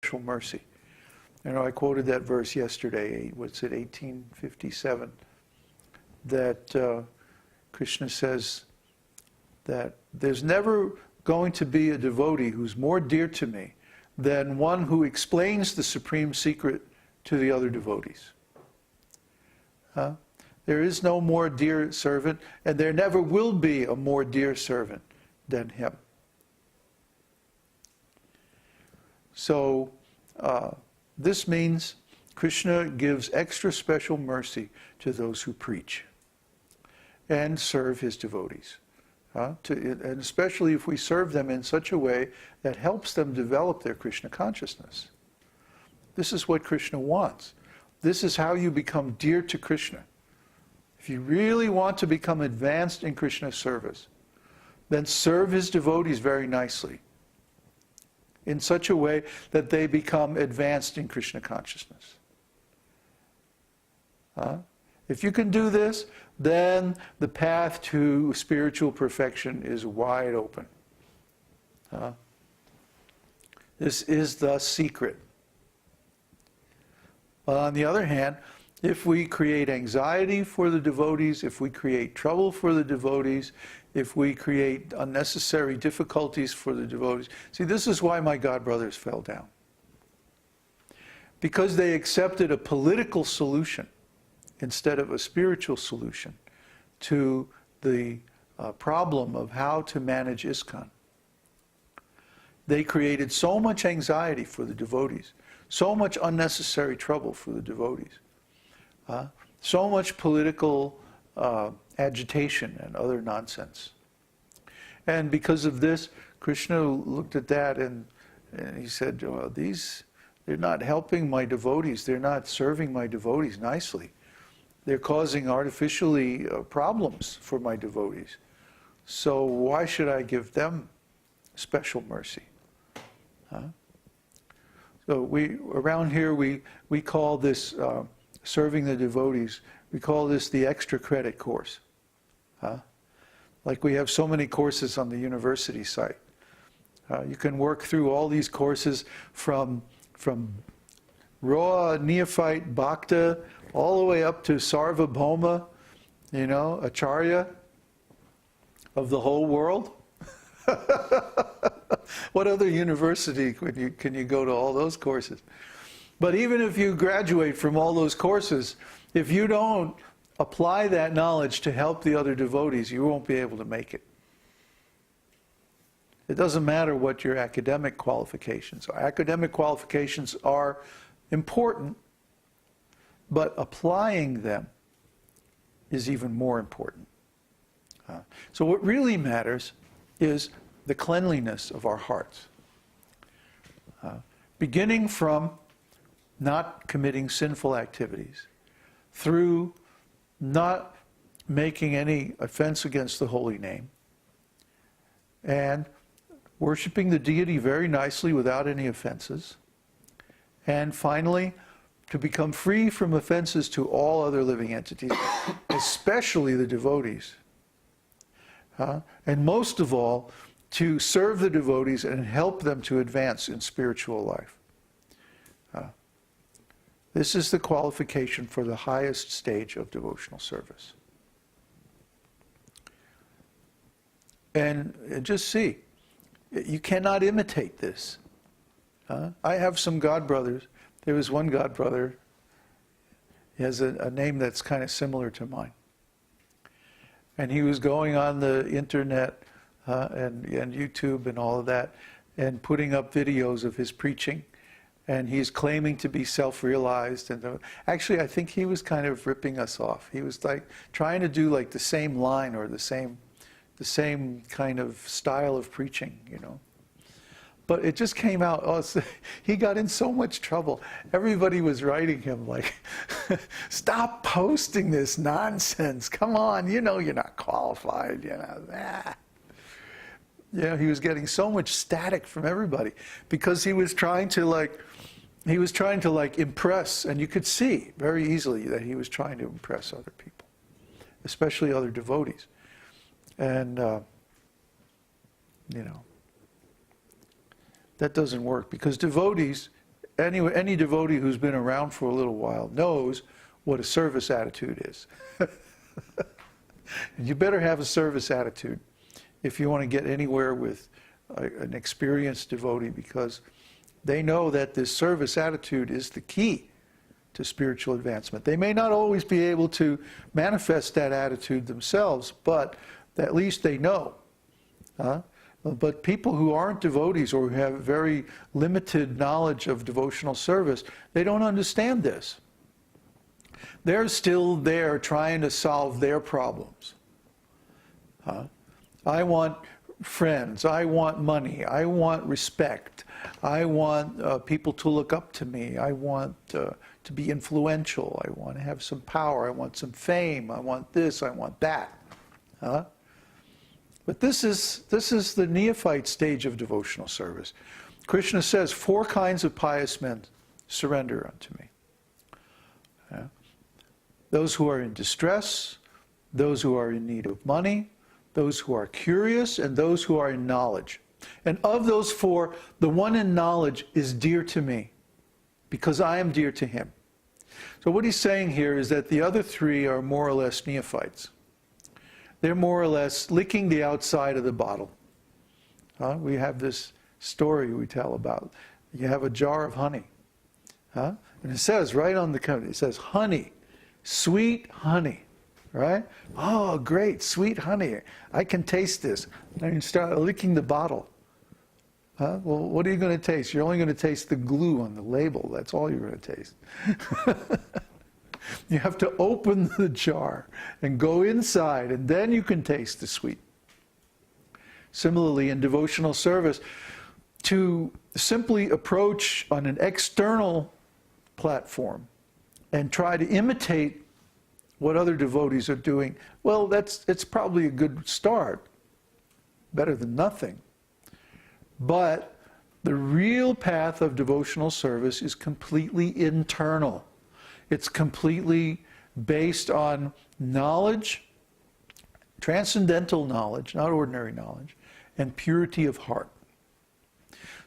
special mercy. You know, I quoted that verse yesterday, what's it, 1857, that Krishna says that there's never going to be a devotee who's more dear to me than one who explains the supreme secret to the other devotees. There is no more dear servant, and there never will be a more dear servant than him. So, this means Krishna gives extra special mercy to those who preach and serve his devotees. And especially if we serve them in such a way that helps them develop their Krishna consciousness. This is what Krishna wants. This is how you become dear to Krishna. If you really want to become advanced in Krishna's service, then serve his devotees very nicely, in such a way that they become advanced in Krishna consciousness. If you can do this, then the path to spiritual perfection is wide open. This is the secret. But on the other hand, if we create anxiety for the devotees, if we create trouble for the devotees, if we create unnecessary difficulties for the devotees. See, this is why my godbrothers fell down. Because they accepted a political solution instead of a spiritual solution to the problem of how to manage ISKCON. They created so much anxiety for the devotees, so much unnecessary trouble for the devotees, so much political agitation and other nonsense. And because of this, Krishna looked at that and he said, well, they're not helping my devotees, they're not serving my devotees nicely. They're causing artificially problems for my devotees. So why should I give them special mercy? So around here we call this serving the devotees, we call this the extra credit course. Like we have so many courses on the university site. You can work through all these courses from raw neophyte bhakta all the way up to Sarvabhauma, Acharya of the whole world. What other university can you go to all those courses? But even if you graduate from all those courses, if you don't apply that knowledge to help the other devotees, you won't be able to make it. It doesn't matter what your academic qualifications are. Academic qualifications are important, but applying them is even more important. So what really matters is the cleanliness of our hearts. Beginning from not committing sinful activities, through not making any offense against the holy name, and worshiping the deity very nicely without any offenses, and finally, to become free from offenses to all other living entities, especially the devotees. And most of all, to serve the devotees and help them to advance in spiritual life. This is the qualification for the highest stage of devotional service. And just see, you cannot imitate this. I have some godbrothers. There was one godbrother, he has a name that's kind of similar to mine. And he was going on the internet and YouTube and all of that, and putting up videos of his preaching. And he's claiming to be self-realized. And actually, I think he was kind of ripping us off. He was like trying to do like the same line or the same kind of style of preaching, But it just came out, he got in so much trouble. Everybody was writing him like, stop posting this nonsense. Come on, you're not qualified, he was getting so much static from everybody because he was trying to impress, and you could see very easily that he was trying to impress other people, especially other devotees. And, that doesn't work because devotees any devotee who's been around for a little while knows what a service attitude is. And you better have a service attitude if you want to get anywhere with an experienced devotee, because they know that this service attitude is the key to spiritual advancement. They may not always be able to manifest that attitude themselves, but at least they know. But people who aren't devotees or who have very limited knowledge of devotional service, they don't understand this. They're still there trying to solve their problems. I want friends, I want money, I want respect, I want people to look up to me, I want to be influential, I want to have some power, I want some fame, I want this, I want that. But this is the neophyte stage of devotional service. Krishna says, 4 kinds of pious men surrender unto me. Those who are in distress, those who are in need of money, those who are curious, and those who are in knowledge. And of those 4, the one in knowledge is dear to me, because I am dear to him. So what he's saying here is that the other 3 are more or less neophytes. They're more or less licking the outside of the bottle. We have this story we tell about. You have a jar of honey. And it says right on the cover, it says honey, sweet honey. Right? Oh, great, sweet honey. I can taste this. And you start licking the bottle. Well, what are you going to taste? You're only going to taste the glue on the label. That's all you're going to taste. You have to open the jar and go inside, and then you can taste the sweet. Similarly, in devotional service, to simply approach on an external platform and try to imitate what other devotees are doing, well, it's probably a good start. Better than nothing. But the real path of devotional service is completely internal. It's completely based on knowledge, transcendental knowledge, not ordinary knowledge, and purity of heart.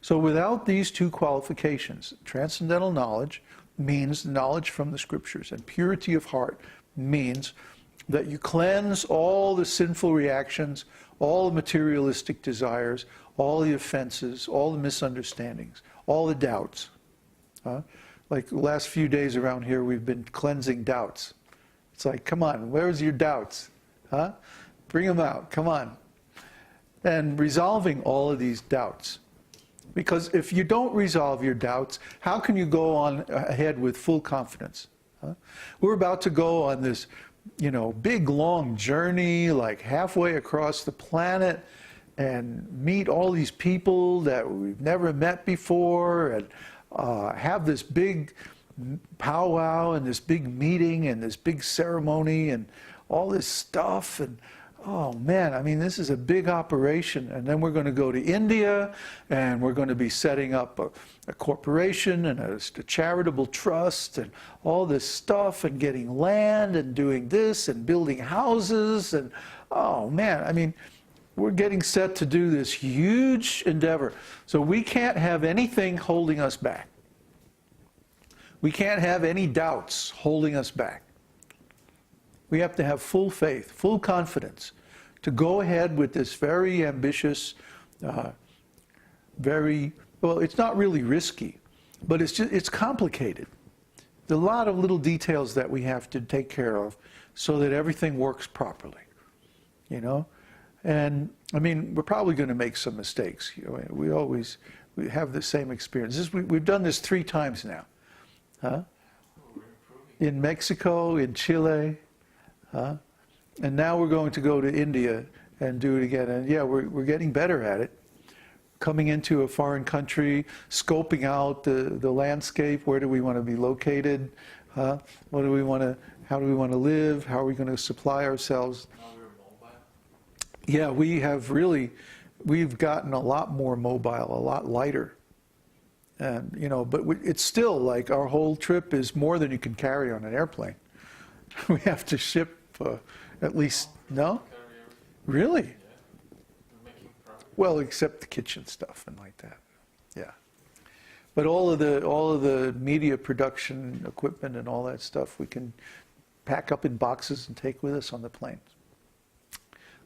So without these 2 qualifications, transcendental knowledge means knowledge from the scriptures, and purity of heart means that you cleanse all the sinful reactions, all the materialistic desires, all the offenses, all the misunderstandings, all the doubts. Like the last few days around here, we've been cleansing doubts. It's like, come on, where's your doubts? Bring them out, come on. And resolving all of these doubts. Because if you don't resolve your doubts, how can you go on ahead with full confidence? We're about to go on this, big long journey, like halfway across the planet, and meet all these people that we've never met before, and have this big powwow and this big meeting and this big ceremony and all this stuff. And oh man, I mean, this is a big operation. And then we're going to go to India, and we're going to be setting up a corporation and a charitable trust and all this stuff, and getting land and doing this and building houses. And oh man, I mean, we're getting set to do this huge endeavor. So we can't have anything holding us back. We can't have any doubts holding us back. We have to have full faith, full confidence to go ahead with this very ambitious, well, it's not really risky, but it's complicated. There are a lot of little details that we have to take care of so that everything works properly, And I mean, we're probably going to make some mistakes. We have the same experience. We've done this 3 times now. In Mexico, in Chile, and now we're going to go to India and do it again. And yeah, we're getting better at it. Coming into a foreign country, scoping out the landscape. Where do we want to be located? What do we want to? How do we want to live? How are we going to supply ourselves? Yeah, we've gotten a lot more mobile, a lot lighter. And, but it's still like our whole trip is more than you can carry on an airplane. We have to ship at least, no? Really? Well, except the kitchen stuff and like that. Yeah. But all of the media production equipment and all that stuff we can pack up in boxes and take with us on the planes.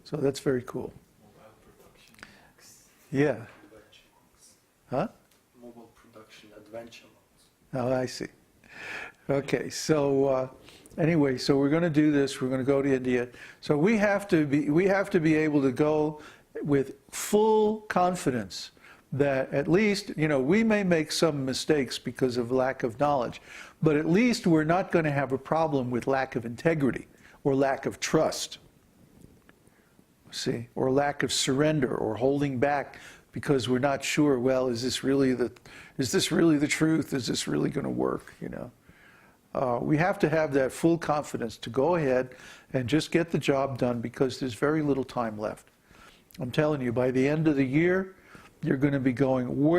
So that's very cool. Mobile production box. Yeah. Adventure box. Huh? Mobile production adventure box. Oh, I see. Okay, so anyway, so we're going to do this. We're going to go to India. So we have to be able to go with full confidence that at least, we may make some mistakes because of lack of knowledge, but at least we're not going to have a problem with lack of integrity or lack of trust. See, or lack of surrender or holding back because we're not sure, well, is this really the truth? Is this really going to work, We have to have that full confidence to go ahead and just get the job done because there's very little time left. I'm telling you, by the end of the year, you're going to be going,